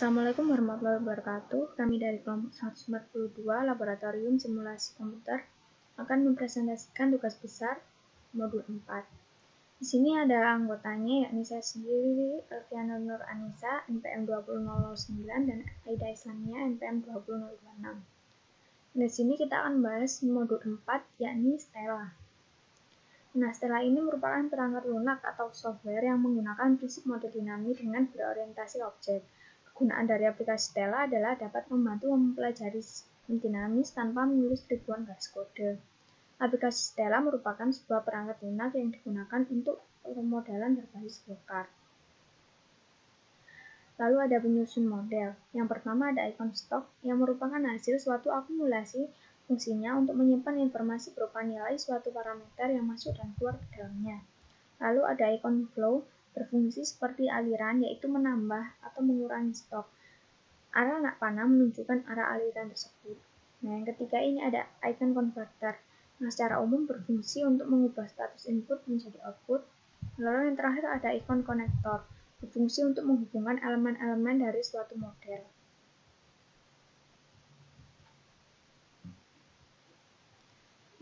Assalamualaikum warahmatullahi wabarakatuh. Kami dari kelompok 142 Laboratorium Simulasi Komputer akan mempresentasikan tugas besar modul 4. Di sini ada anggotanya, yakni saya sendiri, Elviana Nur Anissa, NPM 20009, dan Aida Islamia, NPM 20026. Di sini kita akan membahas modul 4, yakni Stella. Nah, Stella ini merupakan perangkat lunak atau software yang menggunakan prinsip model dinamik dengan berorientasi objek. Kegunaan dari aplikasi Stella adalah dapat membantu mempelajari sistem dinamis tanpa menulis ribuan garis kode. Aplikasi Stella merupakan sebuah perangkat lunak yang digunakan untuk pemodelan berbasis Broca. Lalu ada penyusun model. Yang pertama ada icon stock yang merupakan hasil suatu akumulasi fungsinya untuk menyimpan informasi berupa nilai suatu parameter yang masuk dan keluar ke dalamnya. Lalu ada icon flow, berfungsi seperti aliran, yaitu menambah atau mengurangi stok. Arah anak panah menunjukkan arah aliran tersebut. Nah, yang ketiga ini ada icon converter. Nah, secara umum berfungsi untuk mengubah status input menjadi output. Lalu yang terakhir ada icon konektor, berfungsi untuk menghubungkan elemen-elemen dari suatu model.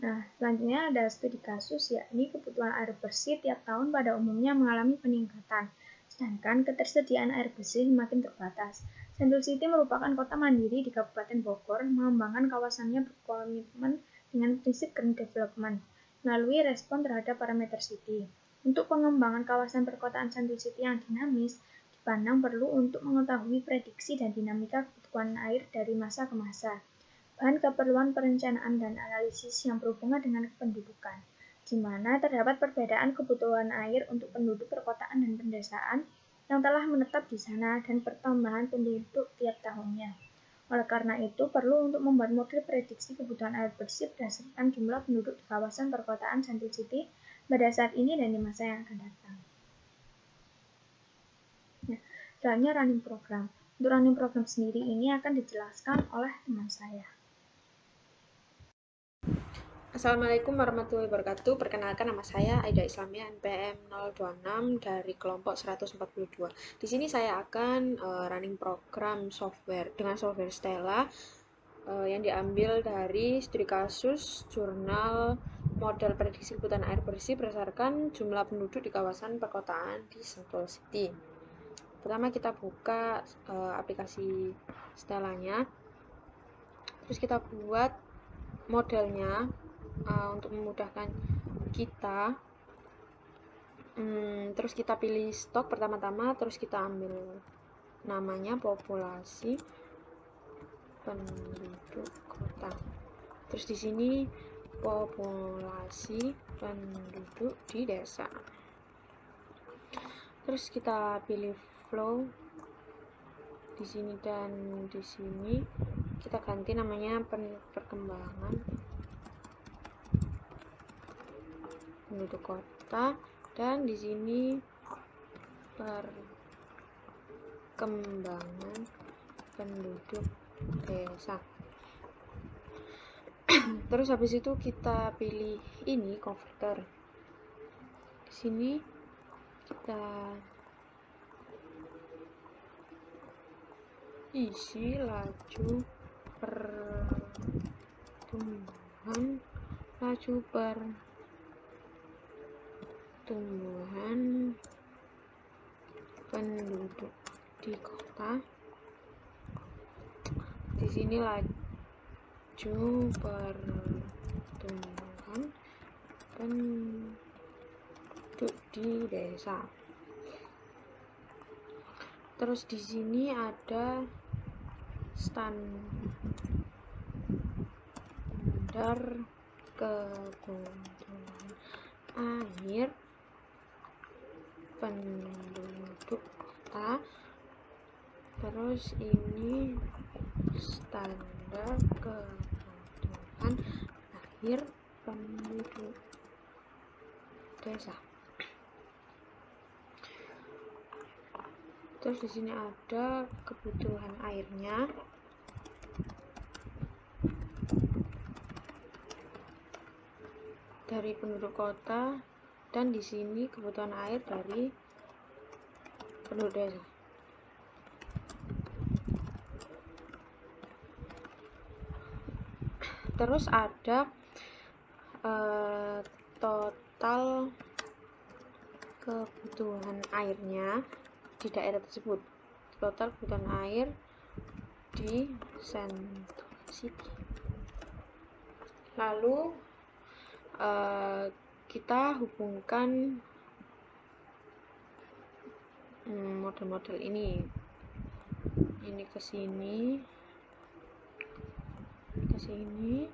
Nah, selanjutnya ada studi kasus, yakni kebutuhan air bersih tiap tahun pada umumnya mengalami peningkatan, sedangkan ketersediaan air bersih semakin terbatas. Sentul City merupakan kota mandiri di Kabupaten Bogor, mengembangkan kawasannya berkomitmen dengan prinsip green development, melalui respon terhadap parameter city. Untuk pengembangan kawasan perkotaan Sentul City yang dinamis, dipandang perlu untuk mengetahui prediksi dan dinamika kebutuhan air dari masa ke masa. Bahan keperluan perencanaan dan analisis yang berhubungan dengan kependudukan, di mana terdapat perbedaan kebutuhan air untuk penduduk perkotaan dan pedesaan yang telah menetap di sana dan pertambahan penduduk tiap tahunnya. Oleh karena itu, perlu untuk membuat model prediksi kebutuhan air bersih berdasarkan jumlah penduduk di kawasan perkotaan Sentul City pada saat ini dan di masa yang akan datang. Nah, selanjutnya running program. Untuk running program sendiri ini akan dijelaskan oleh teman saya. Assalamualaikum warahmatullahi wabarakatuh. Perkenalkan, nama saya Aida Islamia, NPM 026 dari kelompok 142. Di sini saya akan running program software dengan software Stella yang diambil dari studi kasus jurnal model prediksi kebutuhan air bersih berdasarkan jumlah penduduk di kawasan perkotaan di Sentul City. Pertama kita buka aplikasi Stellanya, terus kita buat modelnya. Untuk memudahkan kita, terus kita pilih stok pertama-tama, terus kita ambil namanya populasi penduduk kota, terus di sini populasi penduduk di desa, terus kita pilih flow di sini dan di sini kita ganti namanya perkembangan penduduk kota, dan di sini perkembangan penduduk desa. Terus habis itu kita pilih ini converter. Di sini kita isi laju pertumbuhan penduduk di kota. Di sini laju pertumbuhan penduduk di desa. Terus di sini ada standar kebutuhan air penduduk kota, terus ini standar kebutuhan air penduduk desa. Terus di sini ada kebutuhan airnya. Dari penduduk kota, dan di sini kebutuhan air dari penduduk desa. Terus ada total kebutuhan airnya di daerah tersebut, total kebutuhan air di Sentul City. Lalu kita hubungkan model-model ini ke sini, ke sini,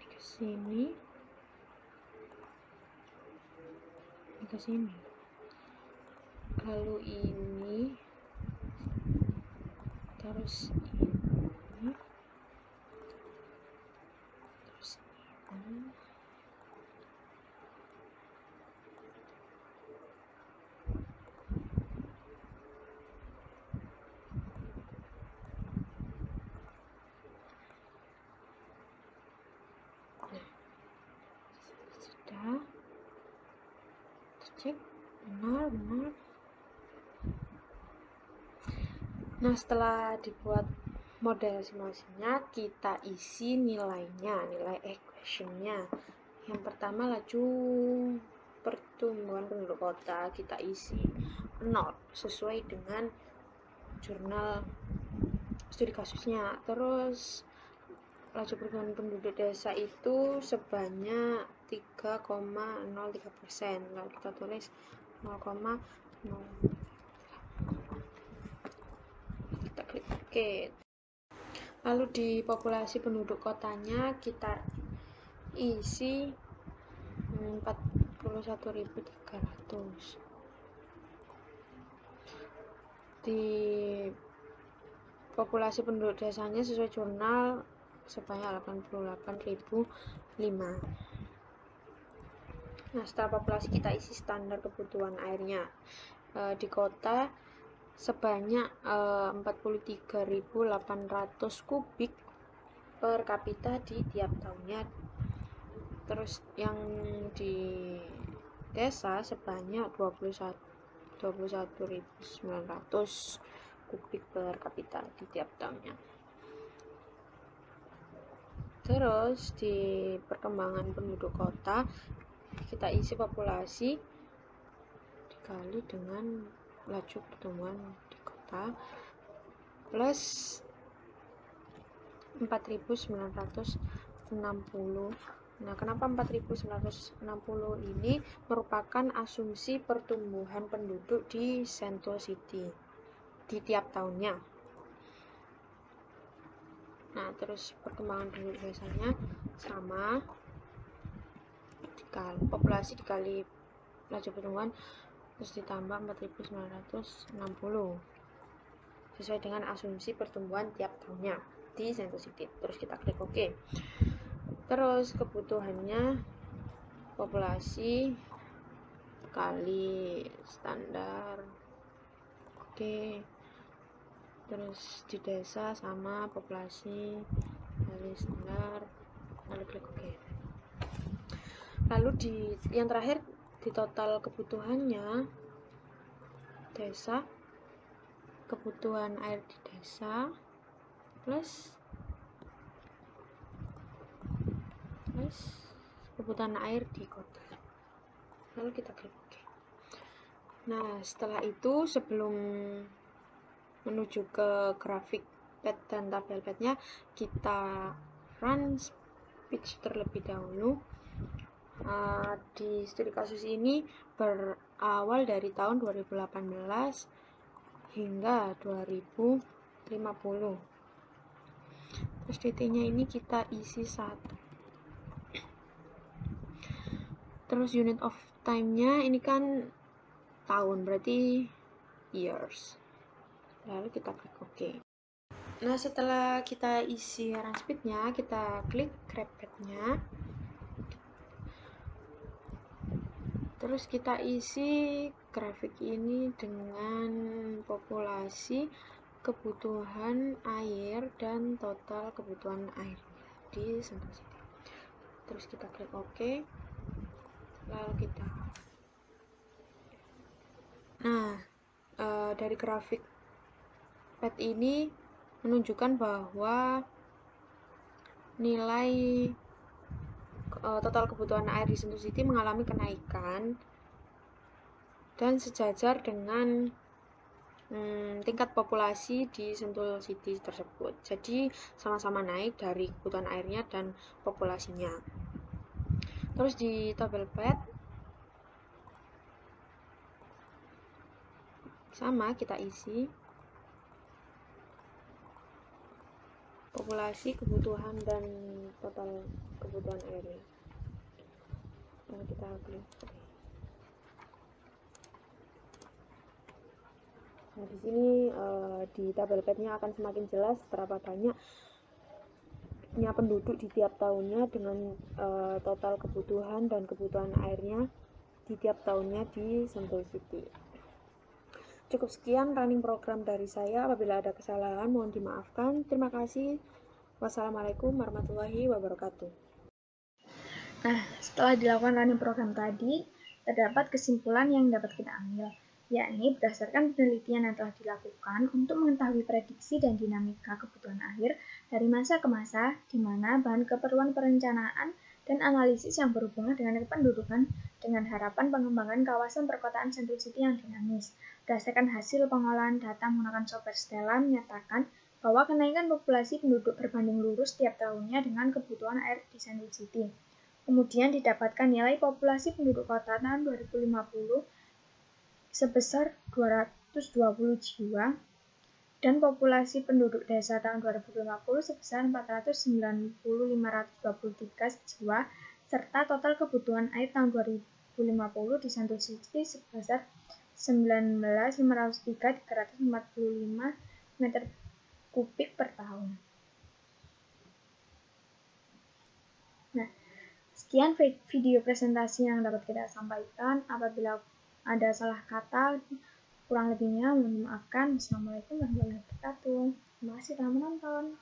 ke sini, ke sini. Lalu ini, terus ini, terus ini. Sudah cek benar. Nah, setelah dibuat model simulasinya, kita isi nilainya, nilai equationnya. Yang pertama, laju pertumbuhan penduduk kota kita isi 0 sesuai dengan jurnal studi kasusnya. Terus laju pertumbuhan penduduk desa itu sebanyak 3,03%. Lalu kita tulis 0,0. Kita klik OK. Lalu di populasi penduduk kotanya kita isi 41.300. Di populasi penduduk desanya sesuai jurnal sebanyak 88.005. Nah, setelah populasi kita isi standar kebutuhan airnya. Di kota sebanyak 43.800 kubik per kapita di tiap tahunnya. Terus yang di desa sebanyak 21.900 kubik per kapita di tiap tahunnya. Terus di perkembangan penduduk kota kita isi populasi dikali dengan laju pertumbuhan di kota plus 4.960. Nah, kenapa 4.960 ini merupakan asumsi pertumbuhan penduduk di Sentul City di tiap tahunnya. Nah, terus perkembangan penduduk desanya sama, dikali populasi dikali laju pertumbuhan terus ditambah 4.960 sesuai dengan asumsi pertumbuhan tiap tahunnya di Sentul City. Terus kita klik OK. Terus kebutuhannya populasi kali standar. Oke. Terus di desa sama populasi kali standar. Lalu klik OK. Lalu di yang terakhir di total kebutuhannya desa, kebutuhan air di desa plus kebutuhan air di kota. Lalu kita klik OK. Nah, setelah itu sebelum menuju ke grafik pad dan tabel padnya, kita run speech terlebih dahulu. Di studi kasus ini berawal dari tahun 2018 hingga 2050. Terus DT-nya ini kita isi 1. Terus unit of time-nya ini kan tahun, berarti years. Lalu kita klik OK. Nah, setelah kita isi run speed-nya, kita klik grab pad-nya. Terus kita isi grafik ini dengan populasi, kebutuhan air, dan total kebutuhan air di Sentul City. Terus kita klik OK. Lalu kita dari grafik pad ini menunjukkan bahwa nilai total kebutuhan air di Sentul City mengalami kenaikan dan sejajar dengan tingkat populasi di Sentul City tersebut. Jadi sama-sama naik dari kebutuhan airnya dan populasinya. Terus di tabel pad sama kita isi populasi, kebutuhan, dan total kebutuhan airnya. Nah, kita klik. Nah, di sini di tabel padnya akan semakin jelas berapa banyaknya penduduk di tiap tahunnya dengan total kebutuhan dan kebutuhan airnya di tiap tahunnya di Sentul City. Cukup sekian running program dari saya. Apabila ada kesalahan mohon dimaafkan. Terima kasih. Wassalamualaikum warahmatullahi wabarakatuh. Nah, setelah dilakukan running program tadi, terdapat kesimpulan yang dapat kita ambil, yakni berdasarkan penelitian yang telah dilakukan untuk mengetahui prediksi dan dinamika kebutuhan air dari masa ke masa, di mana bahan keperluan perencanaan dan analisis yang berhubungan dengan kependudukan dengan harapan pengembangan kawasan perkotaan Sentul City yang dinamis. Berdasarkan hasil pengolahan data menggunakan software Stella menyatakan bahwa kenaikan populasi penduduk berbanding lurus tiap tahunnya dengan kebutuhan air di Sentul City. Kemudian didapatkan nilai populasi penduduk kota tahun 2050 sebesar 220 jiwa dan populasi penduduk desa tahun 2050 sebesar 490.523 jiwa serta total kebutuhan air tahun 2050 di Sentul City sebesar 19.503.345 meter kubik per tahun. Nah, sekian video presentasi yang dapat kita sampaikan. Apabila ada salah kata, kurang lebihnya mohon dimaafkan. Wassalamualaikum warahmatullahi wabarakatuh. Terima kasih telah menonton.